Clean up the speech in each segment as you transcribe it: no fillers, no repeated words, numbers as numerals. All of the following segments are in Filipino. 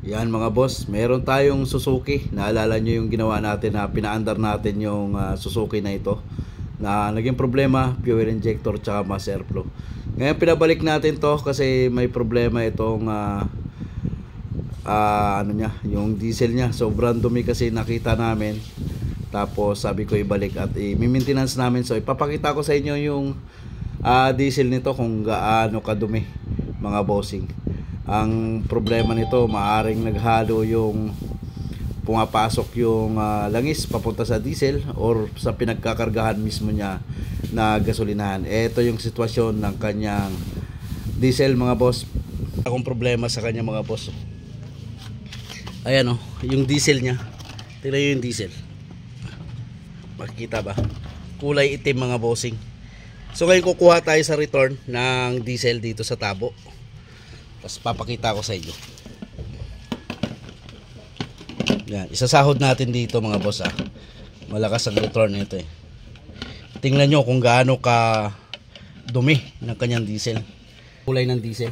Yan mga boss, meron tayong Suzuki. Naalala nyo yung ginawa natin na pinaandar natin yung Suzuki na ito, na naging problema, fuel injector tsaka mass airflow. Ngayon pinabalik natin to kasi may problema itong ano niya, yung diesel niya. Sobrang dumi kasi nakita namin. Tapos sabi ko ibalik at i-maintenance namin. So ipapakita ko sa inyo yung diesel nito kung gaano kadumi mga bossing. Ang problema nito, maaring naghalo yung pumapasok yung langis papunta sa diesel or sa pinagkakargahan mismo niya na gasolinahan. Ito yung sitwasyon ng kanyang diesel mga boss. Akong problema sa kanya mga boss. Ayan o, yung diesel niya. Tingnan nyo yung diesel. Makikita ba? Kulay itim mga bossing. So ngayon kukuha tayo sa return ng diesel dito sa tabo. Tapos papakita ko sa inyo. Yan, isasahod natin dito mga boss . Malakas ang return nito eh. Tingnan nyo kung gaano ka dumi ng kanyang diesel. Kulay ng diesel.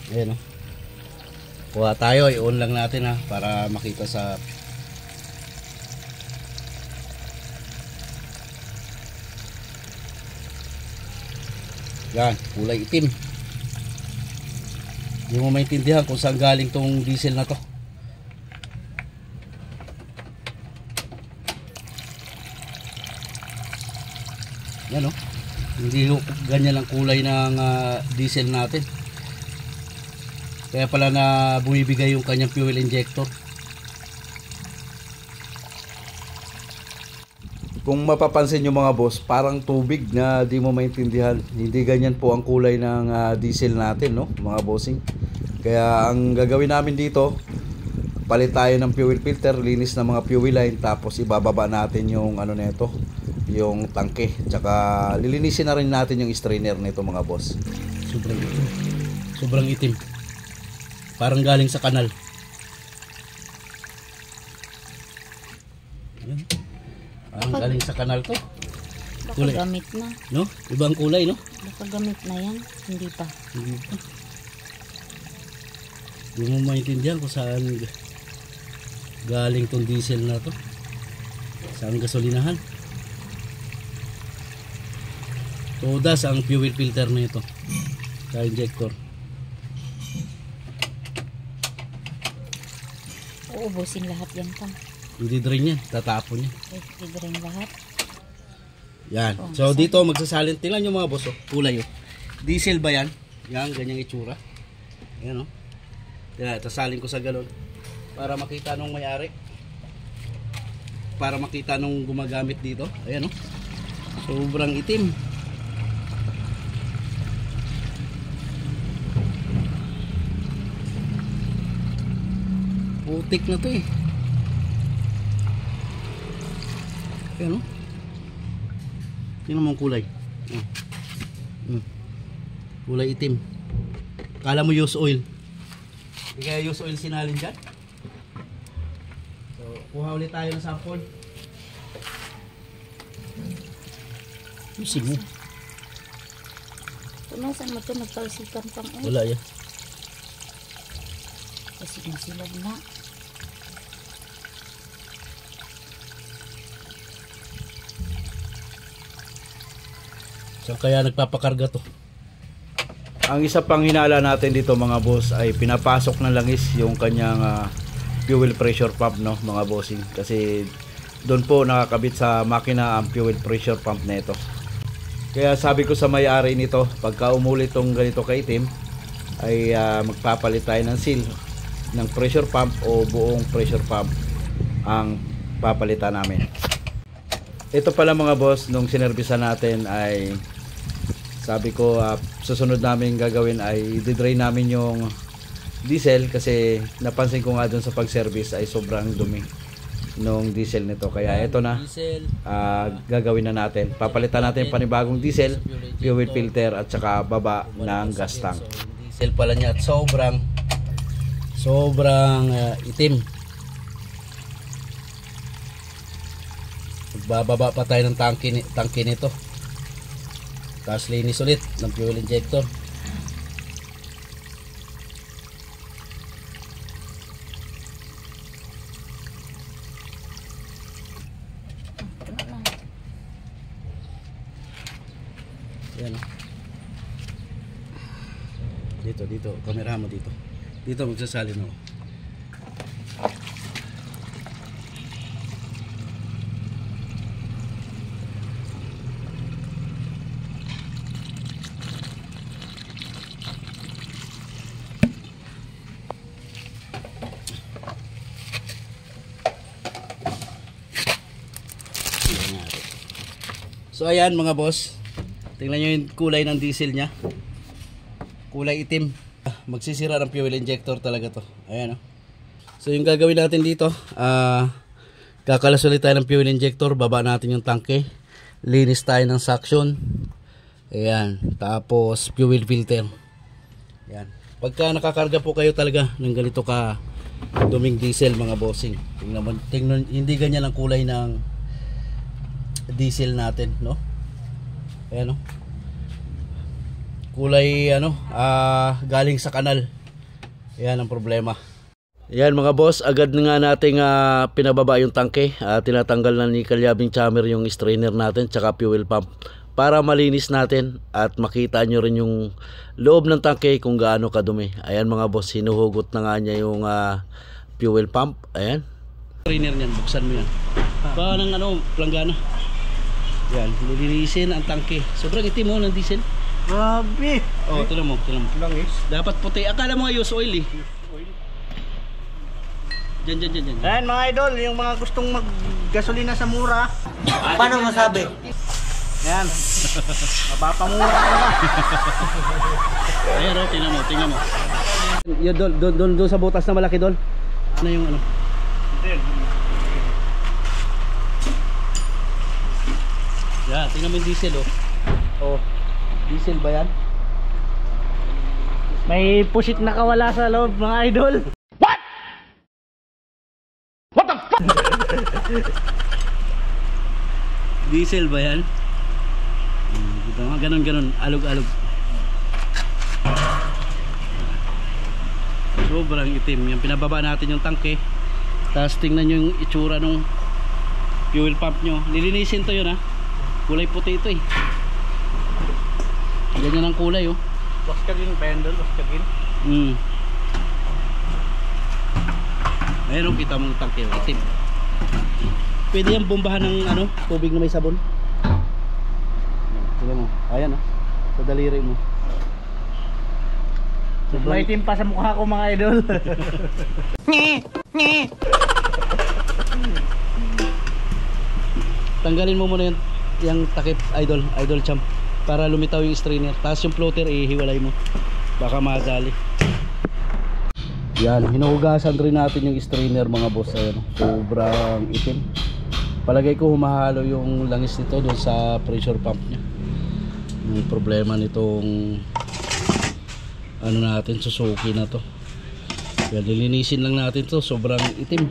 Ayan o. Kuha tayo, i-on lang natin para makita sa... Yan, kulay itim. Hindi mo maintindihan kung saan galing tong diesel na to. Yan o. Hindi ganyan ang kulay ng diesel natin. Kaya pala na bumibigay yung kanyang fuel injector. Kung mapapansin nyo mga boss, parang tubig na di mo maintindihan. Hindi ganyan po ang kulay ng diesel natin, no, mga bossing. Kaya ang gagawin namin dito, palit tayo ng fuel filter, linis ng mga fuel line, tapos ibababa natin yung ano nito, yung tangke. Tsaka lilinisin na rin natin yung strainer nito mga boss. Sobrang itim. Sobrang itim. Parang galing sa kanal. Ayan. Parang galing sa kanal to. Baka gamit na. No? Ibang kulay, no? Baka gamit na yan. Hindi pa. Hindi pa. Hindi mo maintindihan kung saan galing tong diesel na to. Saan gasolinahan. Todas ang fuel filter na ito. Sa injector. Uubusin lahat yan pa. Hindi drain yan. Tatapon yan. I-drain lahat. Yan. So dito magsasalin. Tingnan nyo mga boss. Kulay yun. Diesel ba yan? Yan. Ganyang itsura. Yan o. Yan. Tasalin ko sa galon. Para makita nung may-ari. Para makita nung gumagamit dito. Ayan o. Sobrang itim. Putik na to eh. Ayan o. Tingnan mo ang kulay. Kulay itim. Kala mo use oil. Hindi kaya use oil sinalin dyan. So, kuha ulit tayo ng sample. Usig mo. Tunasan mo ito, nagtalsikan pang Wala yan. Kasi nasilad na. So kaya nagpapakarga to. Ang isa pang hinala natin dito mga boss ay pinapasok ng langis yung kanyang fuel pressure pump, no mga bossing. Kasi doon po nakakabit sa makina ang fuel pressure pump nito. Kaya sabi ko sa may-ari nito, pagka umulit tong ganito kaitim ay magpapalit tayo ng seal ng pressure pump o buong pressure pump ang papalitan namin. Ito pala mga boss, nung sinervisa natin ay sabi ko susunod namin gagawin ay i-drain namin yung diesel kasi napansin ko nga dun sa pag-service ay sobrang dumi nung diesel nito. Kaya ito na gagawin na natin. Papalitan natin panibagong diesel, fuel filter at saka baba ng gas tank. Diesel pala niya at sobrang itim. Magbababa pa tayo ng tangke nito. Tapos linis ulit ng fuel injector. So dito, kamera mo dito. Dito magsasalin ako. So ayan mga boss, tingnan nyo yung kulay ng diesel nya, kulay itim. Magsisira ng fuel injector talaga to. Ayan o. So yung gagawin natin dito, kakalas ulit tayo ng fuel injector, baba natin yung tangke, linis tayo ng suction, ayan, tapos fuel filter. Ayan. Pagka nakakarga po kayo talaga ng ganito ka duming diesel mga bossing, tingnan, hindi ganyan ang kulay ng diesel natin, no? Ayan, no? Kulay galing sa kanal. Ayan ang problema. Ayan mga boss, agad na nga nating pinababa yung tangke. Tinatanggal na ni Kalyabing Chammer yung strainer natin tsaka fuel pump para malinis natin at makita nyo rin yung loob ng tangke kung gaano kadumi. Ayan mga boss, hinuhugot na nga niya yung fuel pump. Ayan. Strainer niyan, buksan mo yan. Parang planggana. Yan, lilinisin ang tangke. Sobrang itim mo ng diesel. Grabe. Oh, tinan mo. Langis. Dapat puti. Akala mo nga use oil eh. Diyan. Ayan mga idol, yung mga gustong mag-gasolina sa mura. Paano masabi? Ayan. Mapapamura ka na. Ayan, tingnan mo. Yan, doon sa butas na malaki doon. Ano yung ano? Yeah, tingnan mo yung diesel oh. Oh, diesel ba yan? May pusit na kawala sa loob mga idol. What the fuck? Diesel ba yan? Kita mo, ganon, alog. Sobrang itim. Yan, pinababa natin yung tangke. Tapos tingnan nyo yung itsura ng fuel pump nyo. Nilinisin to yun ha. Kulay puti ito eh. Ganyan ang kulay oh. Waskagin, pendol, waskagin. Ayun, kita mong tangke itim. Pwede yan bombahan ng tubig na may sabon. Tignan mo. Ayan sa daliri mo. Maitim pa sa mukha ko mga idol. Tanggalin mo muna yung takip idol champ para lumitaw yung strainer. Tapos yung floater ihiwalay mo. Baka madali. Yan, hinuhugasan rin natin yung strainer mga boss. Ayan, sobrang itim. Palagay ko humahalo yung langis nito doon sa pressure pump nya. Yung problema nitong natin, Suzuki na to. Yan, lilinisin lang natin to, sobrang itim.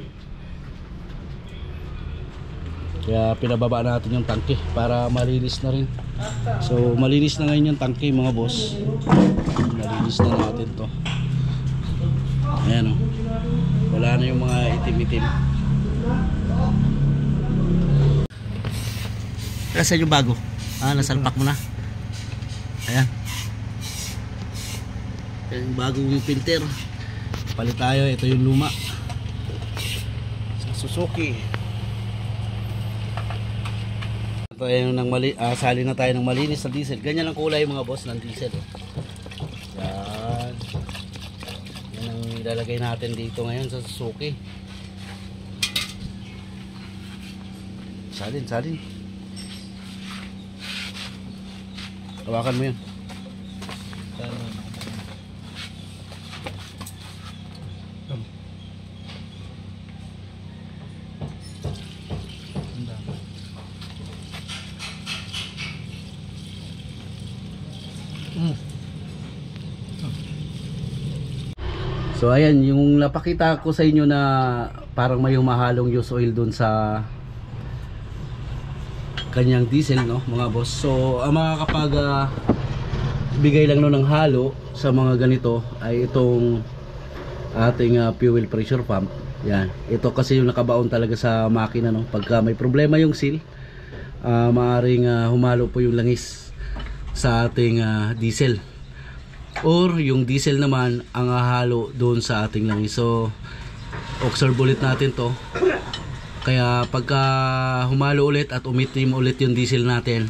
Kaya pinababa natin yung tangke para malinis na rin. So malinis na ngayon yung tangke mga boss. Malinis na natin to. Ayan wala na yung mga itim-itim. Nasaan yung bago? Nasalpak mo na. Ayan. Yung bagong filter. Palit tayo, ito yung luma sa Suzuki. Ito yung sali na tayo ng malinis na diesel. Ganyan ang kulay mga boss ng diesel oh. Yan. Yan ang ilalagay natin dito ngayon sa Suzuki. Salin. Hawakan mo yun. So ayan, yung napakita ko sa inyo na parang may humahalong used oil dun sa kanyang diesel no mga boss. So ang makakapag bigay lang no ng halo sa mga ganito ay itong ating fuel pressure pump. Yan, ito kasi yung nakabaon talaga sa makina no. Pagka may problema yung seal, maaring humalo po yung langis sa ating diesel. or yung diesel naman ang hahalo doon sa ating langis. So observe ulit natin to. Kaya pagka humalo ulit at umitim ulit yung diesel natin,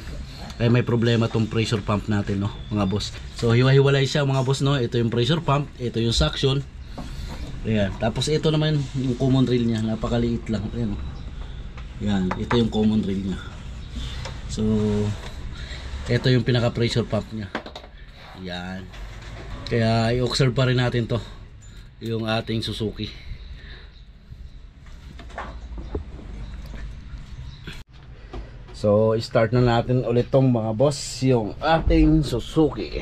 ay may problema tong pressure pump natin, no, mga boss. So hiwa-hiwalay siya, mga boss, no. Ito yung pressure pump, ito yung suction. Ayan. Tapos ito naman yung common rail niya, napakaliit lang. Ayan. Yan, ito yung common rail niya. So ito yung pinaka pressure pump niya. Yan. Kaya i-observe pa rin natin to, yung ating Suzuki. So start na natin ulit tong mga boss, yung ating Suzuki.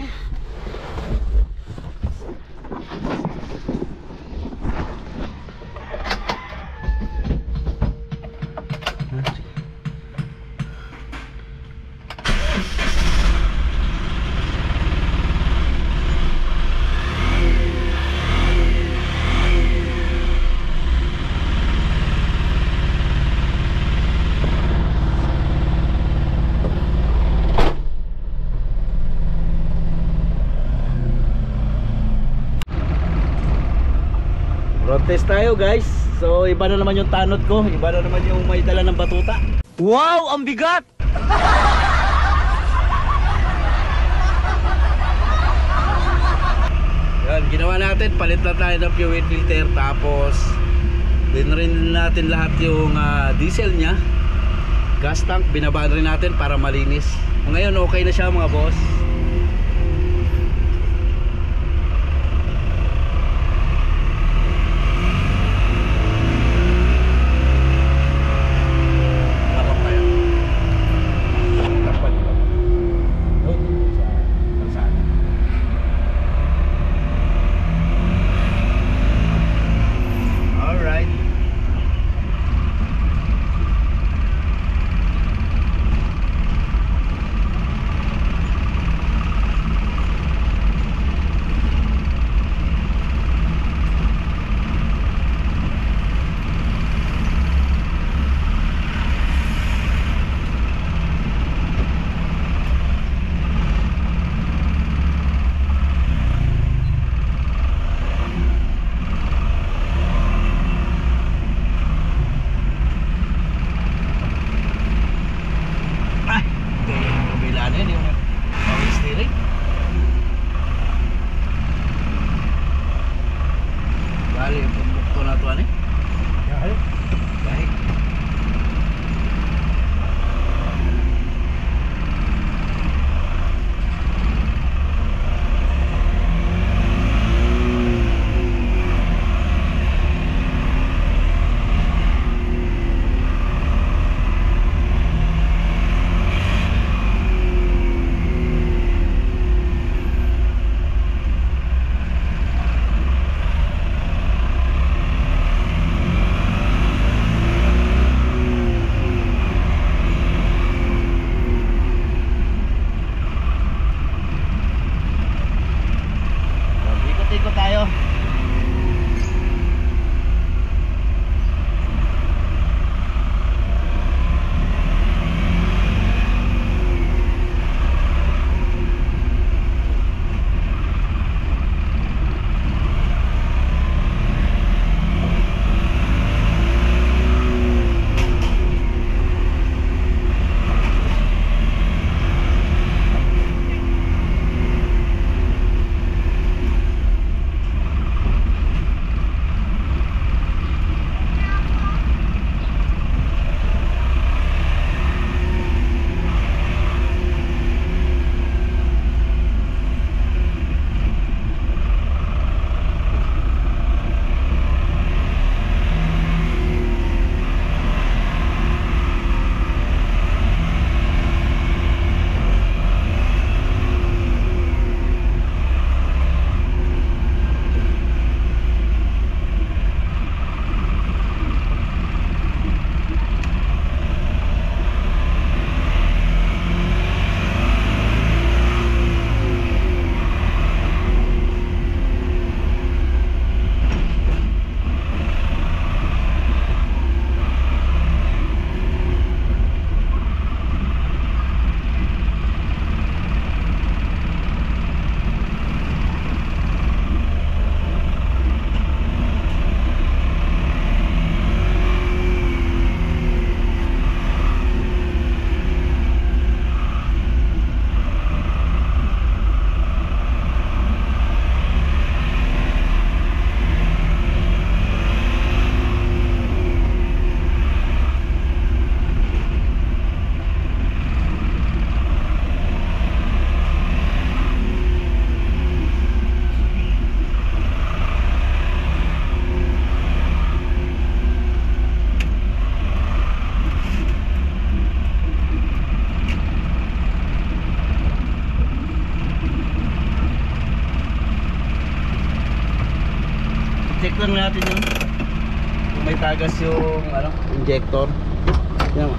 Road test tayo, guys. So iba na naman yung tanod ko, iba na naman yung may dala ng batuta. Wow, ang bigat! Yan, ginawa natin, palit na tayo ng fuel filter, tapos dinrin natin lahat yung diesel nya, gas tank, binabaan rin natin para malinis. Ngayon okay na siya, mga boss. lang natin yun. Kung may tagas yung ano, injector. Yan mo.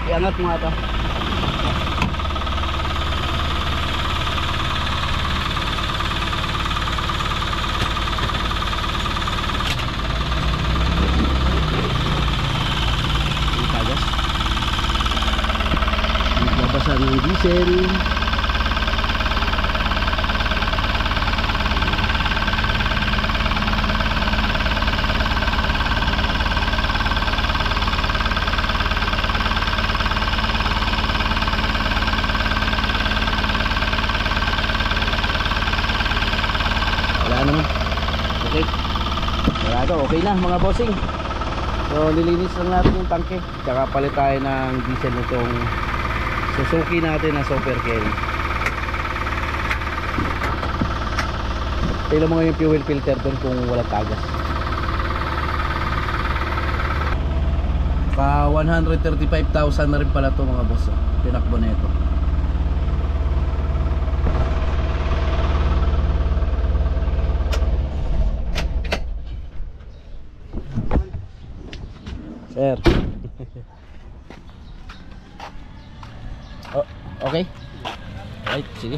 Iangat mo ata. May tagas. Magbabasa ng diesel. Wala naman. Okay. Wala to. Okay na mga bossing. So nilinis lang natin yung tangke. Tsaka palit tayo ng diesel nitong Suzuki natin na Super Carry. Tingnan mo nga yung fuel filter doon kung wala tagas. Pa 135,000 na rin pala to mga boss. Tinakbo na ito. Sir. Oh, okay. Right, sige.